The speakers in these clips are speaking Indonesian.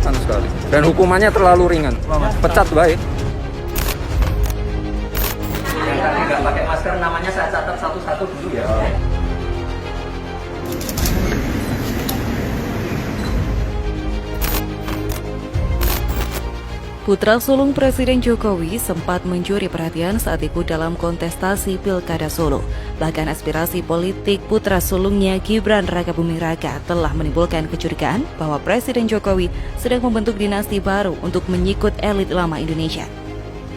memalukan sekali. Dan hukumannya terlalu ringan. Pecat baik. Yang tadi nggak pakai masker namanya saya catat satu-satu dulu ya. Putra sulung Presiden Jokowi sempat mencuri perhatian saat ikut dalam kontestasi Pilkada Solo. Bahkan aspirasi politik putra sulungnya Gibran Rakabuming Raka telah menimbulkan kecurigaan bahwa Presiden Jokowi sedang membentuk dinasti baru untuk menyikut elit lama Indonesia.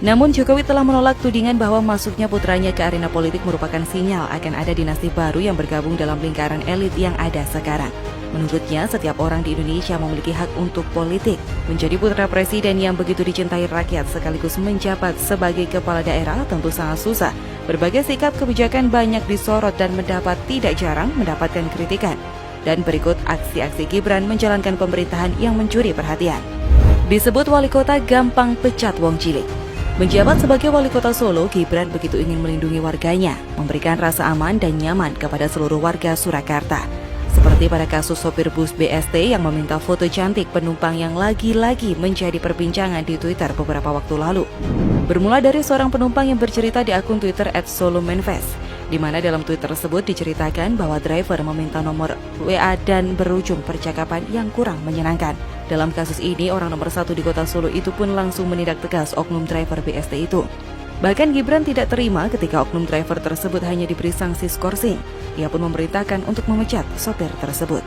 Namun Jokowi telah menolak tudingan bahwa masuknya putranya ke arena politik merupakan sinyal akan ada dinasti baru yang bergabung dalam lingkaran elit yang ada sekarang. Menurutnya, setiap orang di Indonesia memiliki hak untuk politik. Menjadi putra presiden yang begitu dicintai rakyat sekaligus menjabat sebagai kepala daerah tentu sangat susah. Berbagai sikap kebijakan banyak disorot dan tidak jarang mendapatkan kritikan. Dan berikut aksi-aksi Gibran menjalankan pemerintahan yang mencuri perhatian. Disebut wali kota gampang pecat wong cilik. Menjabat sebagai wali kota Solo, Gibran begitu ingin melindungi warganya, memberikan rasa aman dan nyaman kepada seluruh warga Surakarta. Seperti pada kasus sopir bus BST yang meminta foto cantik penumpang yang lagi-lagi menjadi perbincangan di Twitter beberapa waktu lalu. Bermula dari seorang penumpang yang bercerita di akun Twitter @solomanfest, di mana dalam tweet tersebut diceritakan bahwa driver meminta nomor WA dan berujung percakapan yang kurang menyenangkan. Dalam kasus ini, orang nomor 1 di kota Solo itu pun langsung menindak tegas oknum driver BST itu. Bahkan Gibran tidak terima ketika oknum driver tersebut hanya diberi sanksi skorsing. Ia pun memerintahkan untuk memecat sopir tersebut.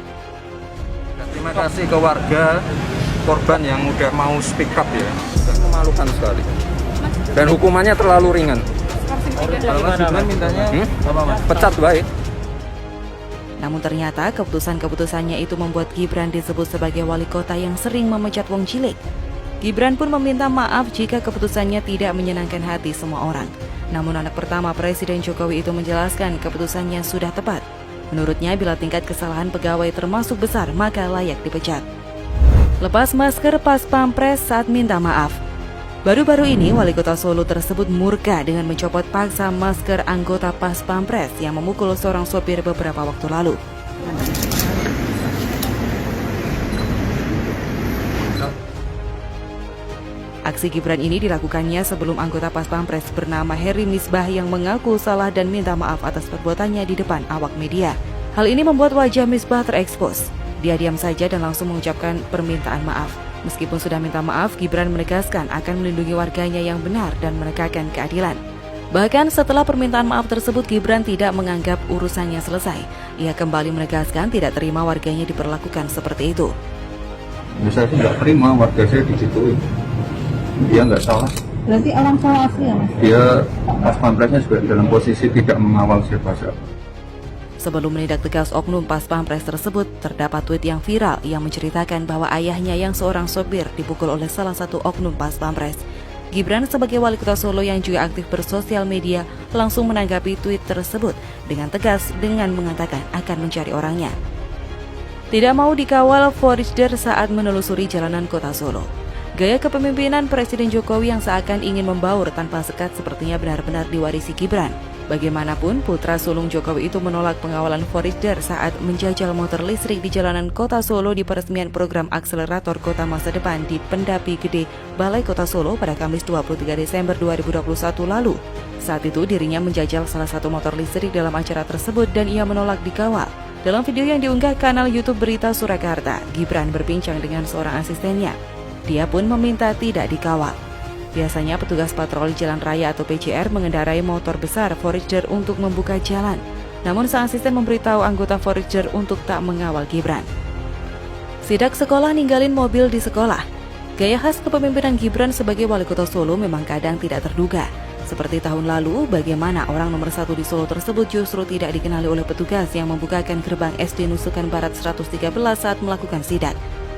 Terima kasih ke warga korban yang udah mau speak up ya. Dan memalukan sekali. Dan hukumannya terlalu ringan. Kalau Mas Gibran mintanya apa Mas? Pecat baik. Namun ternyata keputusan-keputusannya itu membuat Gibran disebut sebagai wali kota yang sering memecat wong cilik. Gibran pun meminta maaf jika keputusannya tidak menyenangkan hati semua orang. Namun anak pertama Presiden Jokowi itu menjelaskan keputusannya sudah tepat. Menurutnya bila tingkat kesalahan pegawai termasuk besar maka layak dipecat. Lepas masker pas pampres saat minta maaf. Baru-baru ini wali kota Solo tersebut murka dengan mencopot paksa masker anggota pas pampres yang memukul seorang sopir beberapa waktu lalu. Aksi Gibran ini dilakukannya sebelum anggota Pas Pampres bernama Heri Misbah yang mengaku salah dan minta maaf atas perbuatannya di depan awak media. Hal ini membuat wajah Misbah terekspos. Dia diam saja dan langsung mengucapkan permintaan maaf. Meskipun sudah minta maaf, Gibran menegaskan akan melindungi warganya yang benar dan menegakkan keadilan. Bahkan setelah permintaan maaf tersebut, Gibran tidak menganggap urusannya selesai. Ia kembali menegaskan tidak terima warganya diperlakukan seperti itu. Saya sih nggak terima warga saya digituin. Dia nggak salah. Berarti orang salah asli ya Mas? Dia pas pampresnya juga dalam posisi tidak mengawal siapa-siapa. Sebelum menindak tegas oknum Pas Pampres tersebut, terdapat tweet yang viral yang menceritakan bahwa ayahnya yang seorang sopir dipukul oleh salah satu oknum Pas Pampres. Gibran sebagai wali kota Solo yang juga aktif bersosial media langsung menanggapi tweet tersebut dengan tegas dengan mengatakan akan mencari orangnya. Tidak mau dikawal forager saat menelusuri jalanan kota Solo. Gaya kepemimpinan Presiden Jokowi yang seakan ingin membaur tanpa sekat sepertinya benar-benar diwarisi Gibran. Bagaimanapun, putra sulung Jokowi itu menolak pengawalan forager saat menjajal motor listrik di jalanan kota Solo di peresmian program akselerator kota masa depan di Pendapi Gede, Balai Kota Solo pada Kamis 23 Desember 2021 lalu. Saat itu dirinya menjajal salah satu motor listrik dalam acara tersebut dan ia menolak dikawal. Dalam video yang diunggah kanal YouTube Berita Surakarta, Gibran berbincang dengan seorang asistennya. Dia pun meminta tidak dikawal. Biasanya petugas patroli jalan raya atau PCR mengendarai motor besar forager untuk membuka jalan. Namun sang asisten memberitahu anggota forager untuk tak mengawal Gibran. Sidak sekolah ninggalin mobil di sekolah. Gaya khas kepemimpinan Gibran sebagai wali kota Solo memang kadang tidak terduga. Seperti tahun lalu, bagaimana orang nomor 1 di Solo tersebut justru tidak dikenali oleh petugas yang membukakan gerbang SD Nusukan Barat 113 saat melakukan sidak.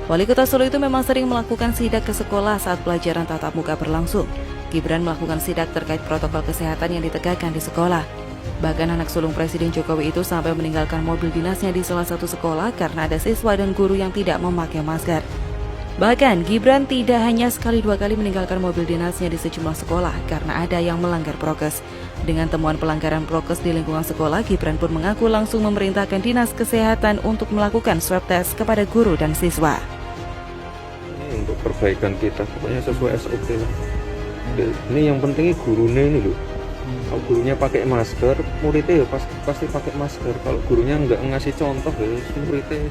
Wali kota Solo itu memang sering melakukan sidak ke sekolah saat pelajaran tatap muka berlangsung. Gibran melakukan sidak terkait protokol kesehatan yang ditegakkan di sekolah. Bahkan anak sulung Presiden Jokowi itu sampai meninggalkan mobil dinasnya di salah satu sekolah karena ada siswa dan guru yang tidak memakai masker. Bahkan Gibran tidak hanya sekali dua kali meninggalkan mobil dinasnya di sejumlah sekolah karena ada yang melanggar prokes. Dengan temuan pelanggaran prokes di lingkungan sekolah, Gibran pun mengaku langsung memerintahkan Dinas Kesehatan untuk melakukan swab test kepada guru dan siswa. perbaikan kita, pokoknya sesuai SOP lah. Ini yang pentingnya gurunya ini loh. Kalau gurunya pakai masker, muridnya ya pasti pakai masker. Kalau gurunya nggak ngasih contoh ya muridnya